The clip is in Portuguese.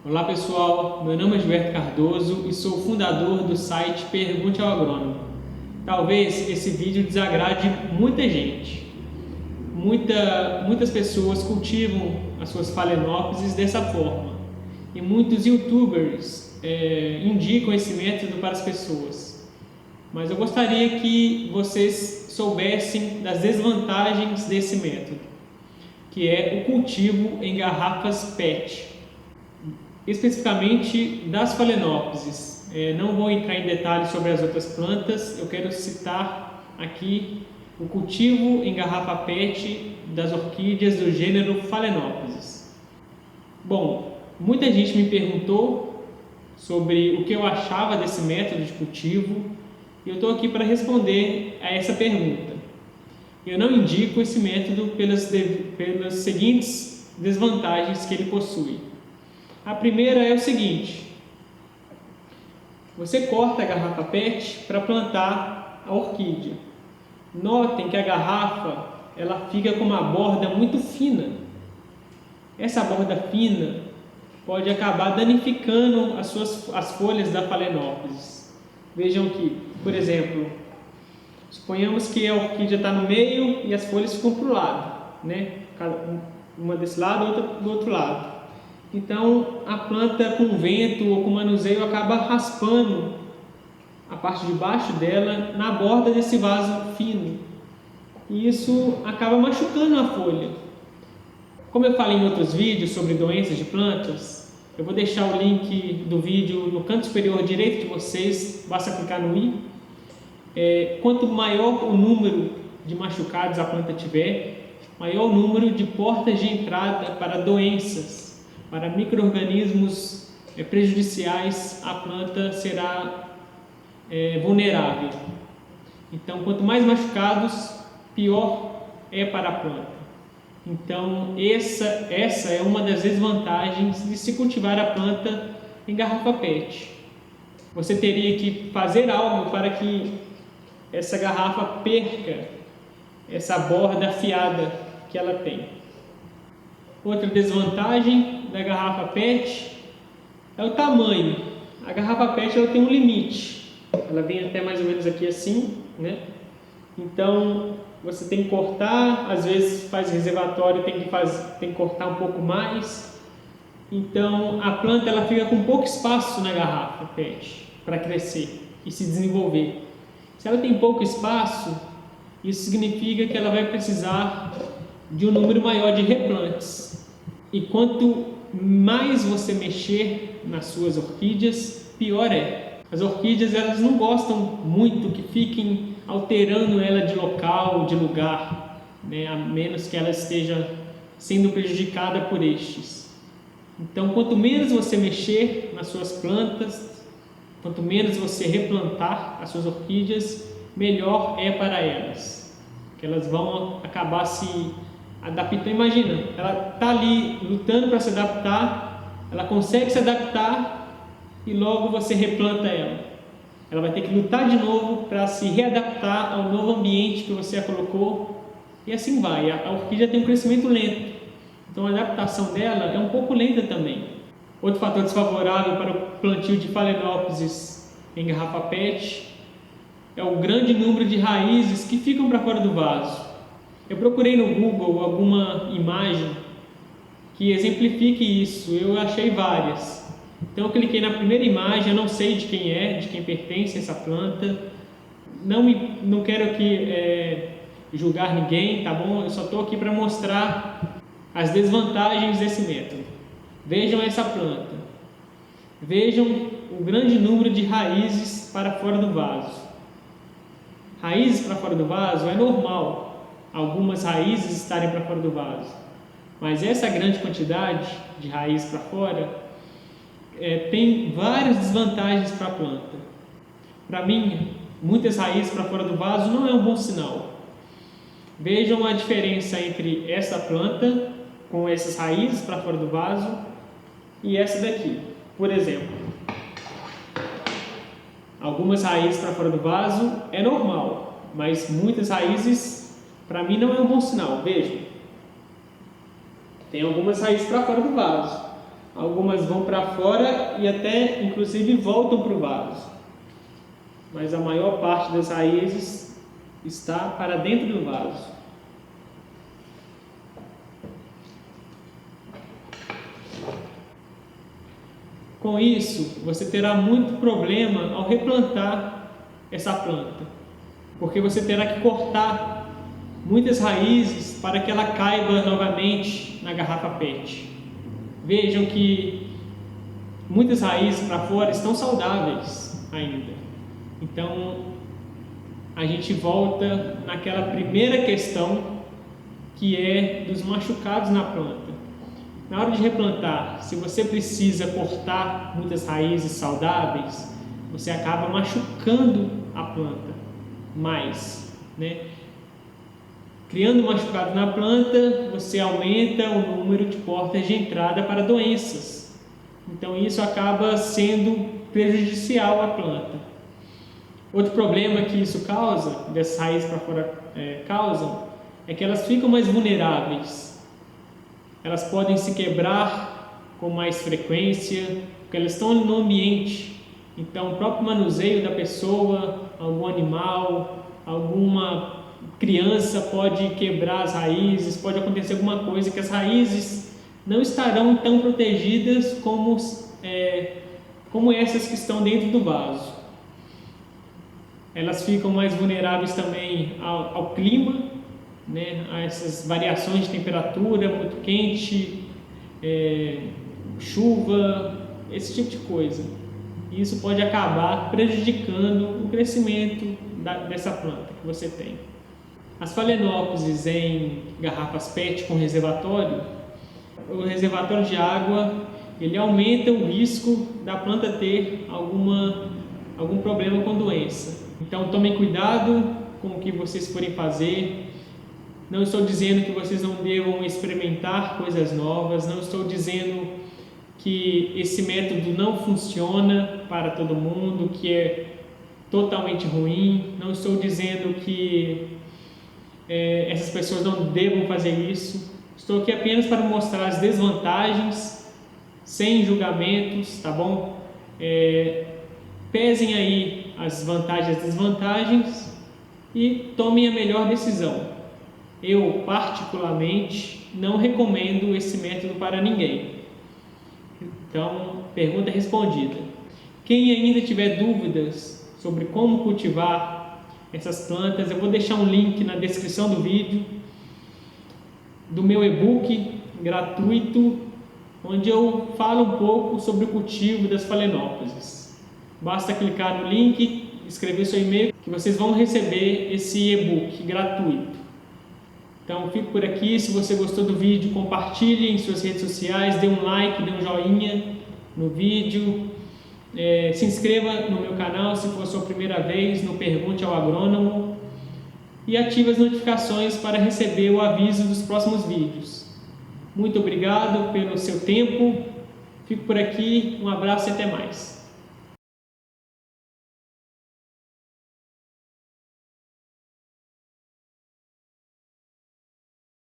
Olá pessoal, meu nome é Gilberto Cardoso e sou fundador do site Pergunte ao Agrônomo. Talvez esse vídeo desagrade muita gente. Muitas pessoas cultivam as suas phalaenopsis dessa forma e muitos youtubers indicam esse método para as pessoas. Mas eu gostaria que vocês soubessem das desvantagens desse método, que é o cultivo em garrafas PET. Especificamente das phalaenopsis. Não vou entrar em detalhes sobre as outras plantas, eu quero citar aqui o cultivo em garrafa PET das orquídeas do gênero Phalaenopsis. Bom, muita gente me perguntou sobre o que eu achava desse método de cultivo e eu estou aqui para responder a essa pergunta. Eu não indico esse método pelas seguintes desvantagens que ele possui. A primeira é o seguinte: você corta a garrafa PET para plantar a orquídea. Notem que a garrafa ela fica com uma borda muito fina. Essa borda fina pode acabar danificando as folhas da Phalaenopsis. Vejam que, por exemplo, suponhamos que a orquídea está no meio e as folhas ficam para o lado, né? Uma desse lado, outra do outro lado. Então, a planta com vento ou com manuseio acaba raspando a parte de baixo dela na borda desse vaso fino. E isso acaba machucando a folha. Como eu falei em outros vídeos sobre doenças de plantas, eu vou deixar o link do vídeo no canto superior direito de vocês, basta clicar no i. Quanto maior o número de machucados a planta tiver, maior o número de portas de entrada para doenças, para micro-organismos prejudiciais, a planta será vulnerável. Então, quanto mais machucados, pior é para a planta. Então, essa é uma das desvantagens de se cultivar a planta em garrafa PET. Você teria que fazer algo para que essa garrafa perca essa borda afiada que ela tem. Outra desvantagem da garrafa PET é o tamanho. A garrafa PET ela tem um limite. Ela vem até mais ou menos aqui assim, né? Então você tem que cortar, às vezes faz reservatório, tem que cortar um pouco mais. Então a planta ela fica com pouco espaço na garrafa PET para crescer e se desenvolver. Se ela tem pouco espaço, isso significa que ela vai precisar de um número maior de replantes. E quanto mais você mexer nas suas orquídeas, pior é. As orquídeas elas não gostam muito que fiquem alterando ela de local, de lugar, né? A menos que ela esteja sendo prejudicada por estes. Então, quanto menos você mexer nas suas plantas, quanto menos você replantar as suas orquídeas, melhor é para elas, que elas vão acabar se adaptando. Imagina, ela está ali lutando para se adaptar, ela consegue se adaptar e logo você replanta ela. Ela vai ter que lutar de novo para se readaptar ao novo ambiente que você a colocou e assim vai. A orquídea tem um crescimento lento, então a adaptação dela é um pouco lenta também. Outro fator desfavorável para o plantio de Phalaenopsis em garrafa PET é o grande número de raízes que ficam para fora do vaso. Eu procurei no Google alguma imagem que exemplifique isso, eu achei várias. Então eu cliquei na primeira imagem, eu não sei de quem pertence essa planta, não quero aqui julgar ninguém, tá bom? Eu só estou aqui para mostrar as desvantagens desse método. Vejam essa planta, vejam o grande número de raízes para fora do vaso. Raízes para fora do vaso é normal, algumas raízes estarem para fora do vaso, mas essa grande quantidade de raízes para fora tem várias desvantagens para a planta. Para mim, muitas raízes para fora do vaso não é um bom sinal. Vejam a diferença entre essa planta com essas raízes para fora do vaso e essa daqui. Por exemplo, algumas raízes para fora do vaso é normal, mas muitas raízes para mim não é um bom sinal. Vejam, tem algumas raízes para fora do vaso. Algumas vão para fora e até inclusive voltam para o vaso. Mas a maior parte das raízes está para dentro do vaso. Com isso, você terá muito problema ao replantar essa planta, porque você terá que cortar muitas raízes para que ela caiba novamente na garrafa PET. Vejam que muitas raízes para fora estão saudáveis ainda. Então, a gente volta naquela primeira questão que é dos machucados na planta. Na hora de replantar, se você precisa cortar muitas raízes saudáveis, você acaba machucando a planta mais, né? Criando machucado na planta, você aumenta o número de portas de entrada para doenças. Então isso acaba sendo prejudicial à planta. Outro problema que isso causa, dessas raízes para fora causam, é que elas ficam mais vulneráveis. Elas podem se quebrar com mais frequência, porque elas estão no ambiente. Então, o próprio manuseio da pessoa, algum animal, alguma criança pode quebrar as raízes, pode acontecer alguma coisa que as raízes não estarão tão protegidas como essas que estão dentro do vaso. Elas ficam mais vulneráveis também ao clima, né, a essas variações de temperatura, muito quente, chuva, esse tipo de coisa. E isso pode acabar prejudicando o crescimento dessa planta que você tem. As Phalaenopsis em garrafas PET com reservatório, o reservatório de água, ele aumenta o risco da planta ter algum problema com doença. Então tomem cuidado com o que vocês forem fazer. Não estou dizendo que vocês não devam experimentar coisas novas, não estou dizendo que esse método não funciona para todo mundo, que é totalmente ruim, não estou dizendo que essas pessoas não devam fazer isso. Estou aqui apenas para mostrar as desvantagens, sem julgamentos, tá bom? Pesem aí as vantagens e as desvantagens e tomem a melhor decisão. Eu, particularmente, não recomendo esse método para ninguém. Então, pergunta respondida. Quem ainda tiver dúvidas sobre como cultivar essas plantas, eu vou deixar um link na descrição do vídeo do meu e-book gratuito, onde eu falo um pouco sobre o cultivo das Phalaenopsis. Basta clicar no link, escrever seu e-mail, que vocês vão receber esse e-book gratuito. Então, fico por aqui. Se você gostou do vídeo, compartilhe em suas redes sociais, dê um like, dê um joinha no vídeo. Se inscreva no meu canal se for a sua primeira vez no Pergunte ao Agrônomo e ative as notificações para receber o aviso dos próximos vídeos. Muito obrigado pelo seu tempo. Fico por aqui. Um abraço e até mais.